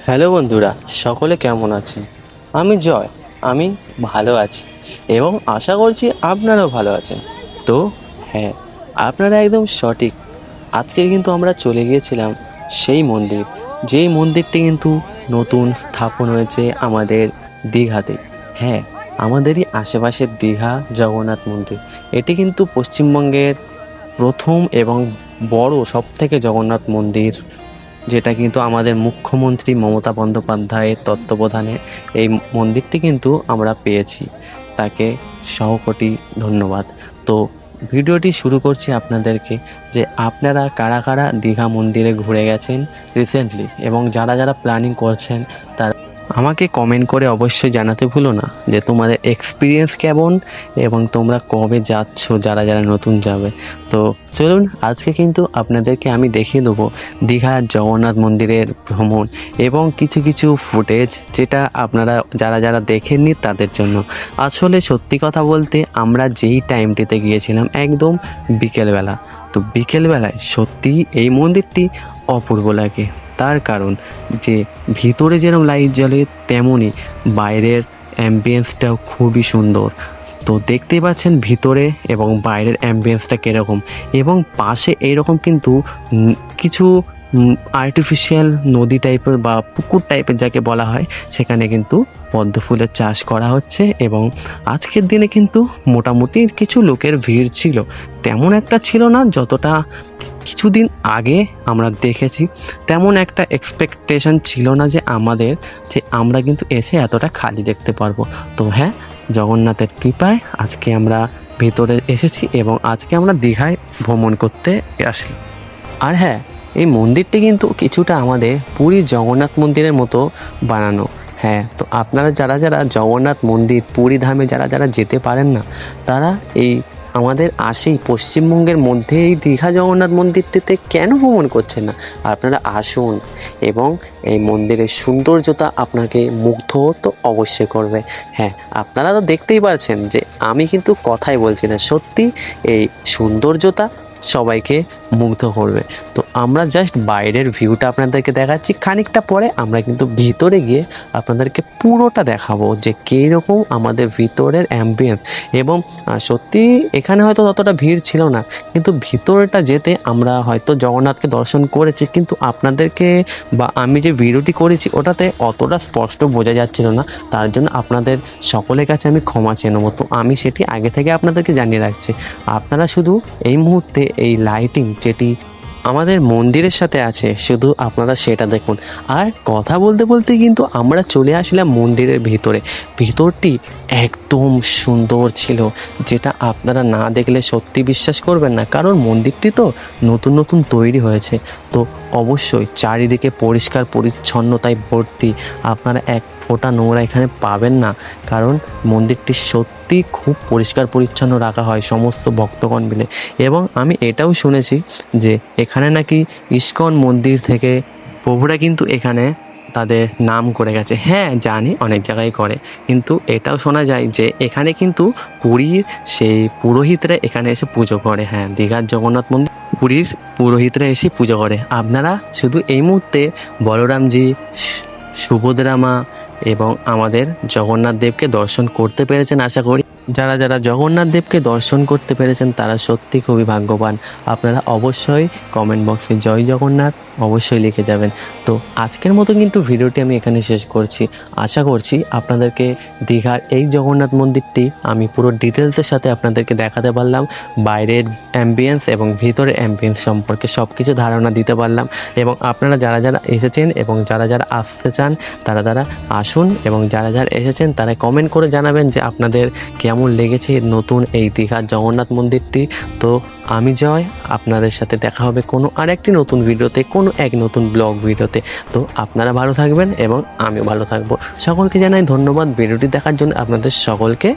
Hello বন্ধুরা, সকলে কেমন আছেন? আমি জয়। আমি ভালো আছি এবং আশা করছি আপনারাও ভালো আছেন। তো হ্যাঁ, আপনারা একদম সঠিক। আজকে কিন্তু আমরা চলে গিয়েছিলাম সেই মন্দির, যেই মন্দিরটি কিন্তু নতুন স্থাপন হয়েছে আমাদের দীঘাতে। হ্যাঁ, আমাদেরই আশেপাশের দীঘা জগন্নাথ মন্দির। এটি কিন্তু পশ্চিমবঙ্গের প্রথম এবং বড় সবথেকে জগন্নাথ মন্দির, যেটা কিন্তু আমাদের মুখ্যমন্ত্রী মমতা বন্দ্যোপাধ্যায়ের তত্ত্বাবধানে এই মন্দিরটি কিন্তু আমরা পেয়েছি। তাকে সহকোটি ধন্যবাদ। তো ভিডিওটি শুরু করছি আপনাদেরকে, যে আপনারা কারা কারা দীঘা মন্দিরে ঘুরে গেছেন রিসেন্টলি, এবং যারা যারা প্ল্যানিং করছেন তারা আমাকে কমেন্ট করে অবশ্যই জানাতে ভুলো না যে তোমাদের এক্সপিরিয়েন্স কেমন এবং তোমরা কবে যাচ্ছ, যারা যারা নতুন যাবে। তো চলুন, আজকে কিন্তু আপনাদেরকে আমি দেখিয়ে দেবো দীঘার জগন্নাথ মন্দিরের ভ্রমণ এবং কিছু কিছু ফুটেজ, যেটা আপনারা যারা যারা দেখেননি তাদের জন্য। আসলে সত্যি কথা বলতে আমরা যেই টাইমটিতে গিয়েছিলাম একদম বিকেলবেলা, তো বিকেলবেলায় সত্যি এই মন্দিরটি অপূর্ব লাগে। তার কারণ যে ভিতরে যেরকম লাইট জ্বলে তেমনই বাইরের অ্যাম্বিয়েন্সটাও খুবই সুন্দর। তো দেখতেই পাচ্ছেন ভিতরে এবং বাইরের অ্যাম্বিয়েন্সটা কীরকম, এবং পাশে এইরকম কিন্তু কিছু আর্টিফিশিয়াল নদী টাইপের বা পুকুর টাইপের যাকে বলা হয়, সেখানে কিন্তু পদ্ম ফুলের চাষ করা হচ্ছে। এবং আজকের দিনে কিন্তু মোটামুটি কিছু লোকের ভিড় ছিল, তেমন একটা ছিল না যতটা কিছুদিন আগে আমরা দেখেছি। তেমন একটা এক্সপেকটেশন ছিল না যে আমরা কিন্তু এসে এতটা খালি দেখতে পারবো। তো হ্যাঁ, জগন্নাথের কৃপায় আজকে আমরা ভেতরে এসেছি এবং আজকে আমরা দীঘায় ভ্রমণ করতে আসি। আর হ্যাঁ, এই মন্দিরটি কিন্তু কিছুটা আমাদের পুরীর জগন্নাথ মন্দিরের মতো বানানো। হ্যাঁ, তো আপনারা যারা যারা জগন্নাথ মন্দির পুরী ধামে যারা যারা যেতে পারেন না, তারা এই আমাদের আশেই পশ্চিমবঙ্গের মধ্যে এই দীঘা জগন্নাথ মন্দিরটিতে কেন ভ্রমণ করছেন না? আপনারা আসুন, এবং এই মন্দিরের সৌন্দর্যতা আপনাকে মুগ্ধ তো অবশ্যই করবে। হ্যাঁ, আপনারা তো দেখতেই পারছেন যে আমি কিন্তু কথাই বলছি না, সত্যি এই সৌন্দর্যতা সবাইকে মুগ্ধ করবে। তো আমরা জাস্ট বাইরের ভিউটা আপনাদেরকে দেখাচ্ছি, খানিকটা পরে আমরা কিন্তু ভিতরে গিয়ে আপনাদেরকে পুরোটা দেখাবো যে কীরকম আমাদের ভিতরের অ্যাম্বিয়েন্স। এবং সত্যি এখানে হয়তো ততটা ভিড় ছিল না, কিন্তু ভিতরেটা যেতে আমরা হয়তো জগন্নাথকে দর্শন করেছি, কিন্তু আপনাদেরকে বা আমি যে ভিডিওটি করেছি ওটাতে অতটা স্পষ্ট বোঝা যাচ্ছিল না। তার জন্য আপনাদের সকলের কাছে আমি ক্ষমা চেয়ে নেবো। তো আমি সেটি আগে থেকে আপনাদেরকে জানিয়ে রাখছি। আপনারা শুধু এই মুহূর্তে এই লাইটিং যেটি আমাদের মন্দিরের সাথে আছে, শুধু আপনারা সেটা দেখুন। আর কথা বলতে বলতে কিন্তু আমরা চলে আসলাম মন্দিরের ভিতরে। ভিতরটি একদম সুন্দর ছিল, যেটা আপনারা না দেখলে সত্যি বিশ্বাস করবেন না, কারণ মন্দিরটি তো নতুন নতুন তৈরি হয়েছে। তো অবশ্যই চারিদিকে পরিষ্কার পরিচ্ছন্নতায় ভর্তি, আপনারা এক ফোঁটা নোংরা এখানে পাবেন না, কারণ মন্দিরটি সত্যি খুব পরিষ্কার পরিচ্ছন্ন রাখা হয় সমস্ত ভক্তগণ মিলে। এবং আমি এটাও শুনেছি যে এখানে নাকি ইস্কন মন্দির থেকে প্রভুরা কিন্তু এখানে তাদের নাম করে গেছে। হ্যাঁ জানি অনেক জায়গায় করে, কিন্তু এটাও শোনা যায় যে এখানে কিন্তু পুরীর সেই পুরোহিতরা এখানে এসে পুজো করে। হ্যাঁ, দীঘার জগন্নাথ মন্দির পুরীর পুরোহিতরা এসে পুজো করে। আপনারা শুধু এই মুহূর্তে বলরামজি, সুভদ্রা মা এবং আমাদের জগন্নাথ দেবকে দর্শন করতে পেরেছেন আশা করি। যারা যারা জগন্নাথ দেবকে দর্শন করতে পেরেছেন তারা সত্যি খুবই ভাগ্যবান। আপনারা অবশ্যই কমেন্ট বক্সে জয় জগন্নাথ অবশ্যই লিখে যাবেন। তো আজকের মতো কিন্তু ভিডিওটি আমি এখানে শেষ করছি। আশা করছি আপনাদেরকে দীঘার এই জগন্নাথ মন্দিরটি আমি পুরো ডিটেলসের সাথে আপনাদেরকে দেখাতে পারলাম। বাইরের অ্যাম্বিয়েন্স এবং ভিতরের অ্যাম্বিয়েন্স সম্পর্কে সব কিছু ধারণা দিতে পারলাম। এবং আপনারা যারা যারা এসেছেন এবং যারা যারা আসতে চান তারা তারা আসুন, এবং যারা যারা এসেছেন তারা কমেন্ট করে জানাবেন যে আপনাদের কেমন লেগেছে নতুন এই দীঘার জগন্নাথ মন্দিরটি। তো আমি জয়, আপনাদের সাথে দেখা হবে কোনো আরেকটি নতুন ভিডিওতে, কোনো এক নতুন ব্লগ ভিডিওতে। তো আপনারা ভালো থাকবেন এবং আমিও ভালো থাকবো। সকলকে জানাই ধন্যবাদ ভিডিওটি দেখার জন্য, আপনাদের সকলকে।